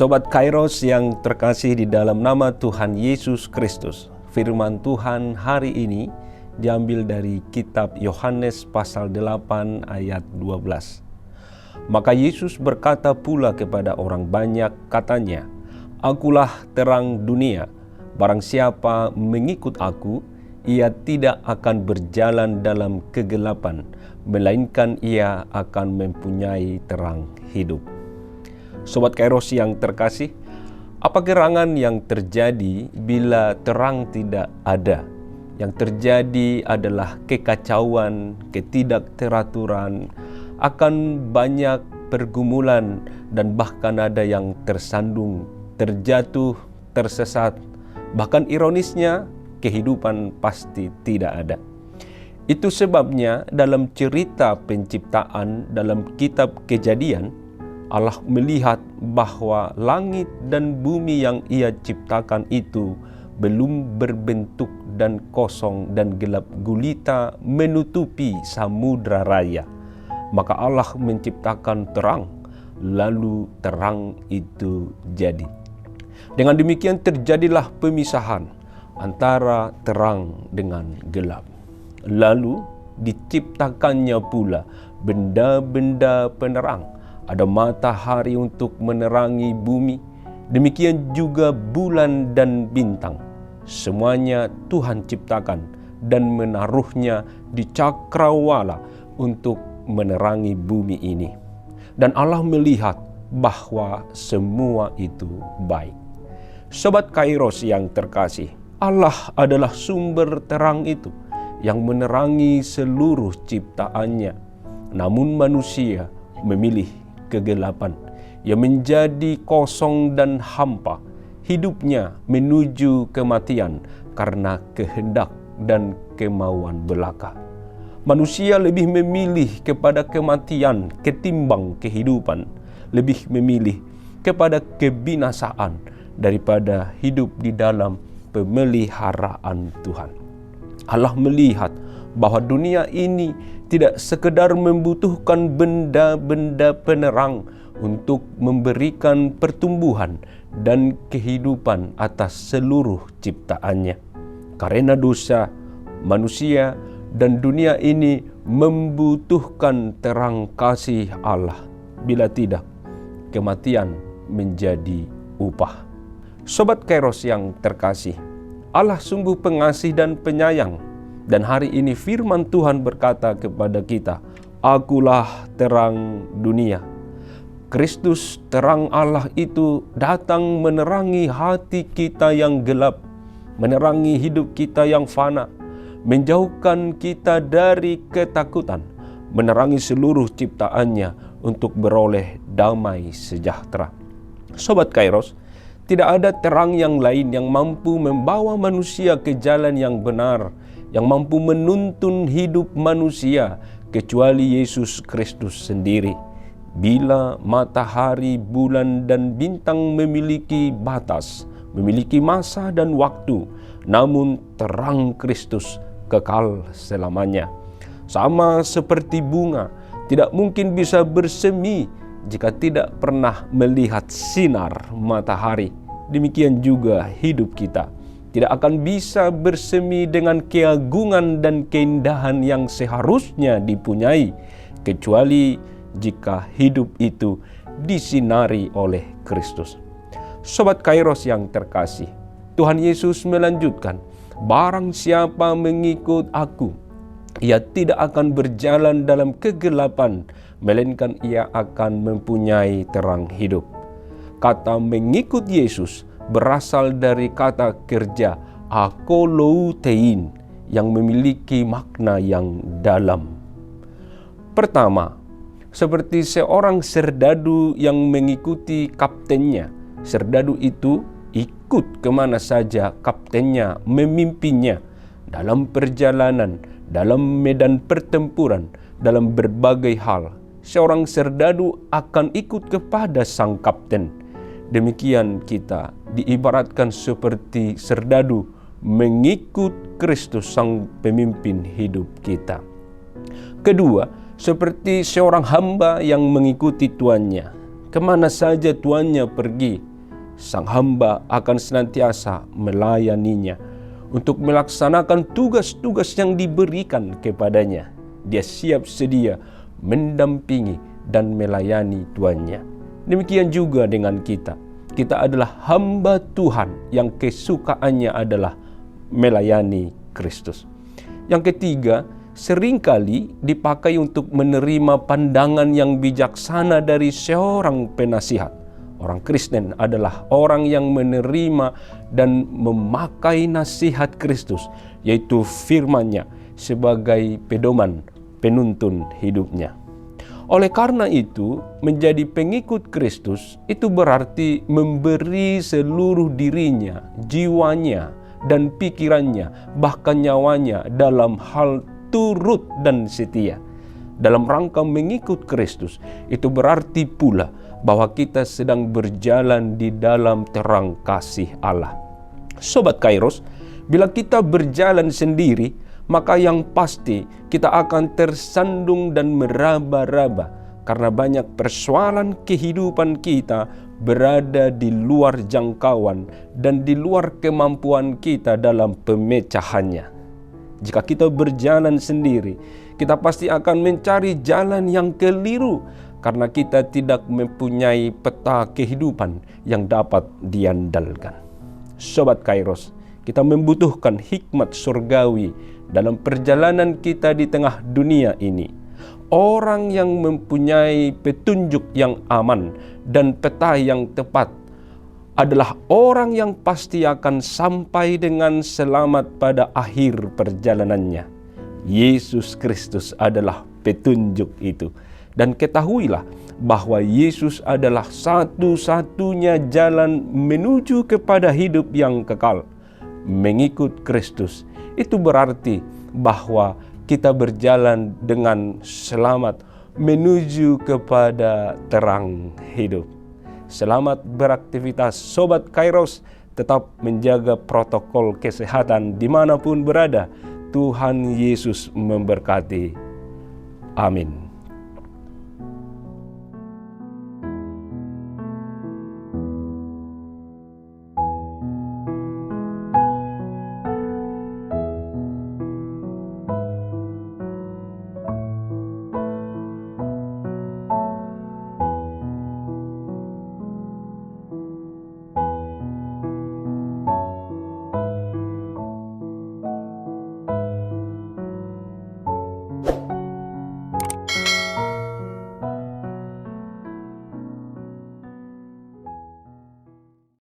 Sobat Kairos yang terkasih di dalam nama Tuhan Yesus Kristus, firman Tuhan hari ini diambil dari kitab Yohanes pasal 8 ayat 12. Maka Yesus berkata pula kepada orang banyak, katanya, "Akulah terang dunia, barang siapa mengikut aku, ia tidak akan berjalan dalam kegelapan, melainkan ia akan mempunyai terang hidup." Sobat Kairos yang terkasih, apa gerangan yang terjadi bila terang tidak ada? Yang terjadi adalah kekacauan, ketidakteraturan, akan banyak pergumulan, dan bahkan ada yang tersandung, terjatuh, tersesat. Bahkan ironisnya, kehidupan pasti tidak ada. Itu sebabnya dalam cerita penciptaan dalam kitab Kejadian, Allah melihat bahwa langit dan bumi yang Ia ciptakan itu belum berbentuk dan kosong dan gelap gulita menutupi samudra raya. Maka Allah menciptakan terang, lalu terang itu jadi. Dengan demikian terjadilah pemisahan antara terang dengan gelap. Lalu diciptakannya pula benda-benda penerang. Ada matahari untuk menerangi bumi, demikian juga bulan dan bintang. Semuanya Tuhan ciptakan dan menaruhnya di cakrawala untuk menerangi bumi ini. Dan Allah melihat bahwa semua itu baik. Sobat Kairos yang terkasih, Allah adalah sumber terang itu yang menerangi seluruh ciptaannya. Namun manusia memilih kegelapan yang menjadi kosong dan hampa. Hidupnya menuju kematian karena kehendak dan kemauan belaka. Manusia lebih memilih kepada kematian ketimbang kehidupan, lebih memilih kepada kebinasaan daripada hidup di dalam pemeliharaan Tuhan. Allah melihat bahwa dunia ini tidak sekedar membutuhkan benda-benda penerang untuk memberikan pertumbuhan dan kehidupan atas seluruh ciptaannya. Karena dosa, manusia dan dunia ini membutuhkan terang kasih Allah. Bila tidak, kematian menjadi upah. Sobat Kairos yang terkasih, Allah sungguh pengasih dan penyayang. Dan hari ini firman Tuhan berkata kepada kita, "Akulah terang dunia." Kristus terang Allah itu datang menerangi hati kita yang gelap, menerangi hidup kita yang fana, menjauhkan kita dari ketakutan, menerangi seluruh ciptaannya untuk beroleh damai sejahtera. Sobat Kairos, tidak ada terang yang lain yang mampu membawa manusia ke jalan yang benar, yang mampu menuntun hidup manusia kecuali Yesus Kristus sendiri. Bila matahari, bulan, dan bintang memiliki batas, memiliki masa dan waktu, namun terang Kristus kekal selamanya. Sama seperti bunga, tidak mungkin bisa bersemi jika tidak pernah melihat sinar matahari. Demikian juga hidup kita tidak akan bisa bersemi dengan keagungan dan keindahan yang seharusnya dipunyai, kecuali jika hidup itu disinari oleh Kristus. Sobat Kairos yang terkasih, Tuhan Yesus melanjutkan, "Barang siapa mengikut aku, ia tidak akan berjalan dalam kegelapan, melainkan ia akan mempunyai terang hidup." Kata mengikut Yesus berasal dari kata kerja akoloutein yang memiliki makna yang dalam. Pertama, seperti seorang serdadu yang mengikuti kaptennya. Serdadu itu ikut kemana saja kaptennya memimpinnya dalam perjalanan, dalam medan pertempuran, dalam berbagai hal. Seorang serdadu akan ikut kepada sang kapten. Demikian kita diibaratkan seperti serdadu mengikut Kristus sang pemimpin hidup kita. Kedua, seperti seorang hamba yang mengikuti tuannya. Kemana saja tuannya pergi, sang hamba akan senantiasa melayaninya untuk melaksanakan tugas-tugas yang diberikan kepadanya. Dia siap sedia mendampingi dan melayani tuannya. Demikian juga dengan kita. Kita adalah hamba Tuhan yang kesukaannya adalah melayani Kristus. Yang ketiga, seringkali dipakai untuk menerima pandangan yang bijaksana dari seorang penasihat. Orang Kristen adalah orang yang menerima dan memakai nasihat Kristus, yaitu firman-Nya sebagai pedoman penuntun hidupnya. Oleh karena itu, menjadi pengikut Kristus itu berarti memberi seluruh dirinya, jiwanya, dan pikirannya, bahkan nyawanya dalam hal turut dan setia. Dalam rangka mengikut Kristus, itu berarti pula bahwa kita sedang berjalan di dalam terang kasih Allah. Sobat Kairos, bila kita berjalan sendiri, maka yang pasti kita akan tersandung dan meraba-raba karena banyak persoalan kehidupan kita berada di luar jangkauan dan di luar kemampuan kita dalam pemecahannya. Jika kita berjalan sendiri, kita pasti akan mencari jalan yang keliru karena kita tidak mempunyai peta kehidupan yang dapat diandalkan. Sobat Kairos, kita membutuhkan hikmat surgawi dalam perjalanan kita di tengah dunia ini. Orang yang mempunyai petunjuk yang aman dan peta yang tepat adalah orang yang pasti akan sampai dengan selamat pada akhir perjalanannya. Yesus Kristus adalah petunjuk itu. Dan ketahuilah bahwa Yesus adalah satu-satunya jalan menuju kepada hidup yang kekal. Mengikut Kristus itu berarti bahwa kita berjalan dengan selamat menuju kepada terang hidup. Selamat beraktivitas Sobat Kairos, tetap menjaga protokol kesehatan dimanapun berada. Tuhan Yesus memberkati. Amin.